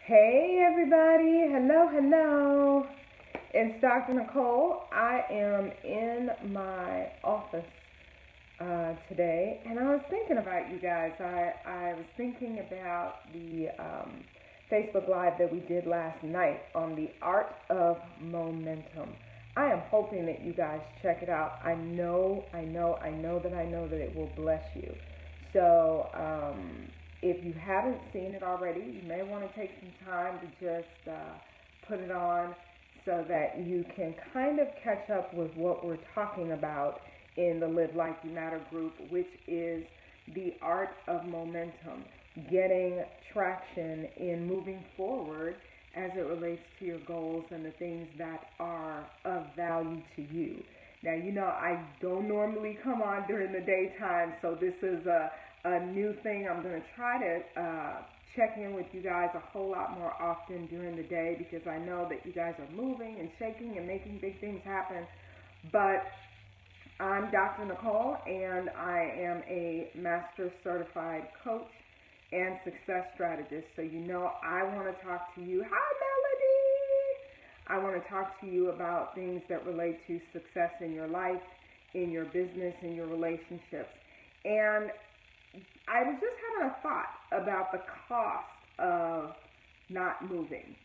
Hey everybody, hello, hello. It's Dr. Nicole. I am in my office today, and I was thinking about you guys. I was thinking about the Facebook Live that we did last night on the art of momentum. I am hoping that you guys check it out. I know that it will bless you. So, if you haven't seen it already, you may want to take some time to just put it on so that you can kind of catch up with what we're talking about in the Live Like You Matter group, which is the art of momentum, getting traction in moving forward as it relates to your goals and the things that are of value to you. Now, I don't normally come on during the daytime, so this is a new thing. I'm going to try to check in with you guys a whole lot more often during the day because I know that you guys are moving and shaking and making big things happen. But I'm Dr. Nicole, and I am a master certified coach and success strategist. So, I want to talk to you. Hi, Melody! I want to talk to you about things that relate to success in your life, in your business, in your relationships. And I was just having a thought about the cost of not moving.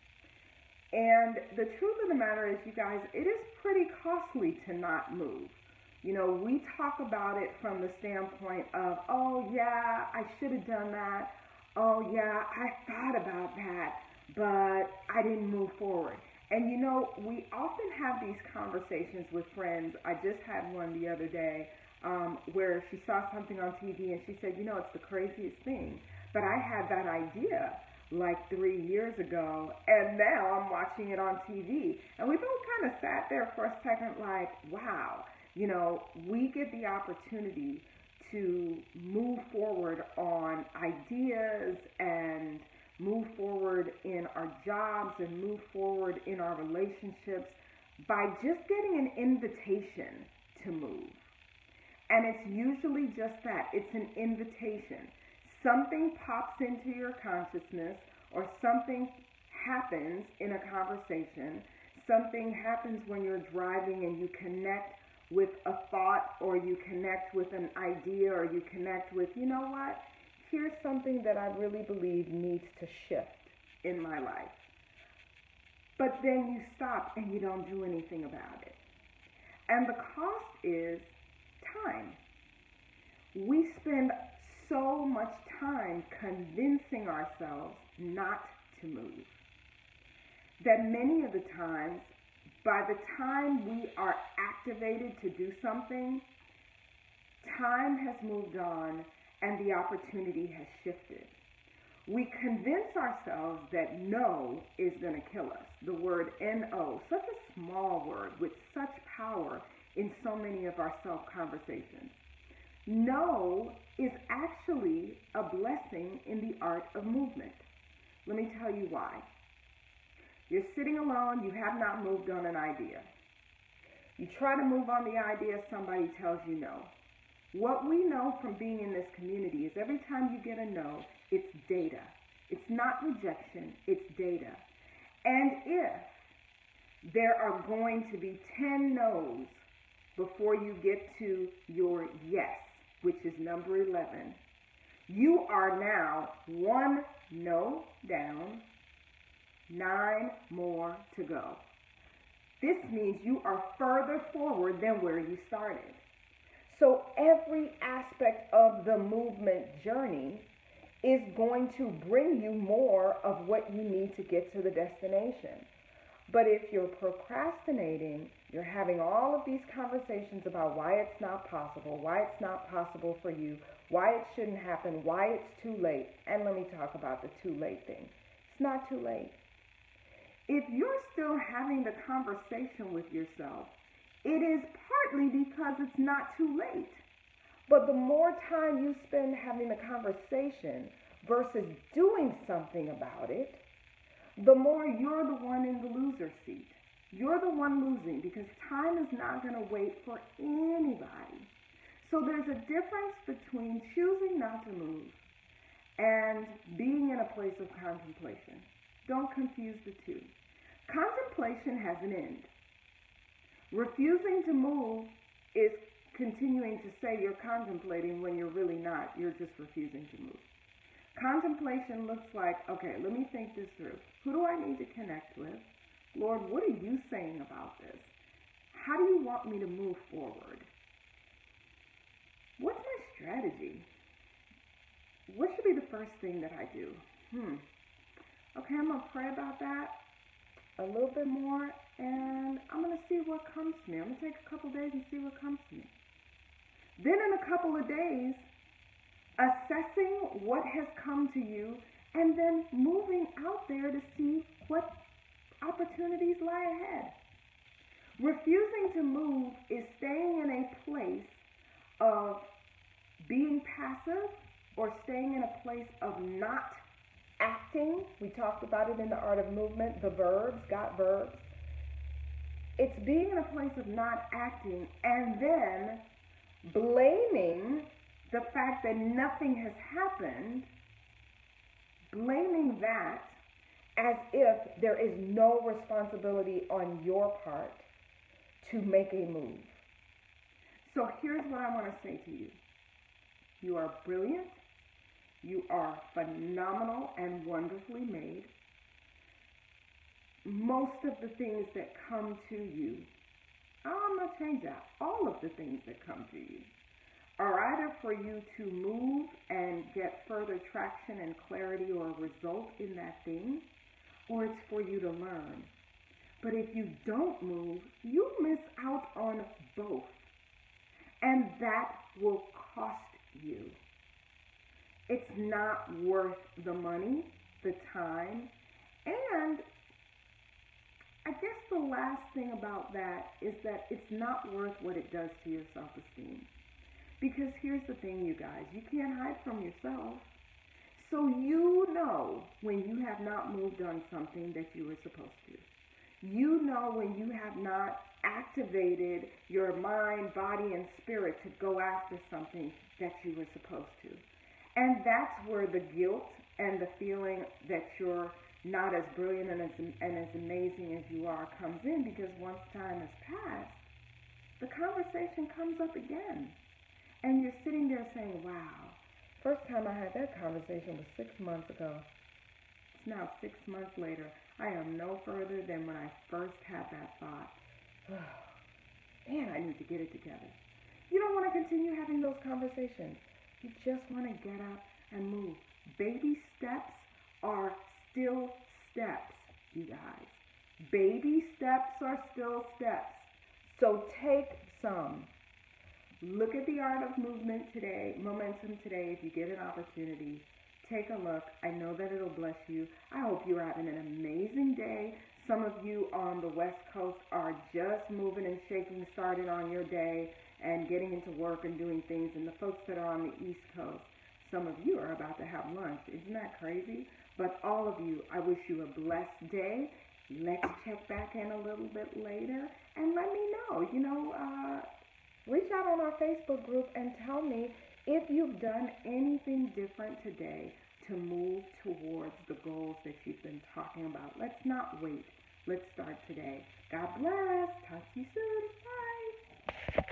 And the truth of the matter is, you guys, it is pretty costly to not move. We talk about it from the standpoint of, oh, yeah, I should have done that. Oh, yeah, I thought about that, but I didn't move forward. And, we often have these conversations with friends. I just had one the other day where she saw something on TV and she said, it's the craziest thing. But I had that idea like 3 years ago, and now I'm watching it on TV. And we both kind of sat there for a second like, wow, we get the opportunity to move forward on ideas and move forward in our jobs and move forward in our relationships by just getting an invitation to move. And it's usually just that. It's an invitation. Something pops into your consciousness or something happens in a conversation. Something happens when you're driving and you connect with a thought or you connect with an idea or you connect with, what? Here's something that I really believe needs to shift in my life. But then you stop and you don't do anything about it. And the cost is time. We spend so much time convincing ourselves not to move that many of the times, by the time we are activated to do something, time has moved on and the opportunity has shifted. We convince ourselves that no is going to kill us. The word no, such a small word with such power in so many of our self-conversations. No is actually a blessing in the art of movement. Let me tell you why. You're sitting alone, you have not moved on an idea. You try to move on the idea, somebody tells you no. What we know from being in this community is every time you get a no, it's data. It's not rejection, it's data. And if there are going to be 10 no's before you get to your yes, which is number 11, you are now one no down, 9 more to go. This means you are further forward than where you started. So every aspect of the movement journey is going to bring you more of what you need to get to the destination. But if you're procrastinating, you're having all of these conversations about why it's not possible, why it's not possible for you, why it shouldn't happen, why it's too late. And let me talk about the too late thing. It's not too late. If you're still having the conversation with yourself, it is partly because it's not too late. But the more time you spend having the conversation versus doing something about it, the more you're the one in the loser seat. You're the one losing because time is not going to wait for anybody. So there's a difference between choosing not to move and being in a place of contemplation. an end. Refusing to move is continuing to say you're contemplating when you're really not. You're just refusing to move. Contemplation looks like, okay, let me think this through. Who do I need to connect with? Lord, what are you saying about this? How do you want me to move forward? What's my strategy? What should be the first thing that I do? Okay, I'm going to pray about that a little bit more, and I'm going to see what comes to me. I'm going to take a couple days and see what comes to me. Then in a couple of days, assessing what has come to you, and then moving out there to see what opportunities lie ahead. Refusing to move is staying in a place of being passive or staying in a place of not acting. We talked about it in the art of movement, the verbs, got verbs. It's being in a place of not acting and then blaming the fact that nothing has happened, blaming that as if there is no responsibility on your part to make a move. So here's what I want to say to you. You are brilliant. You are phenomenal and wonderfully made. Most of the things that come to you, I'm going to change that. All of the things that come to you are either for you to move and get further traction and clarity or result in that thing, or it's for you to learn. But if you don't move, you miss out on both. And that will cost you. It's not worth the money, the time, and I guess the last thing about that is that it's not worth what it does to your self-esteem. Because here's the thing, you guys, you can't hide from yourself. So you know when you have not moved on something that you were supposed to. You know when you have not activated your mind, body, and spirit to go after something that you were supposed to. And that's where the guilt and the feeling that you're not as brilliant and as amazing as you are comes in, because once time has passed, the conversation comes up again. And you're sitting there saying, wow, first time I had that conversation was 6 months ago. It's now 6 months later. I am no further than when I first had that thought. Oh, man, I need to get it together. You don't want to continue having those conversations. You just want to get up and move. Baby steps are still steps, you guys. Baby steps are still steps. So take some. Look at the art of movement today, momentum today, if you get an opportunity. Take a look. I know that it'll bless you. I hope you're having an amazing day. Some of you on the West Coast are just moving and shaking, started on your day and getting into work and doing things. And the folks that are on the East Coast, some of you are about to have lunch. Isn't that crazy? But all of you, I wish you a blessed day. Let's check back in a little bit later and let me know. Reach out on our Facebook group and tell me if you've done anything different today to move towards the goals that you've been talking about. Let's not wait. Let's start today. God bless. Talk to you soon. Bye.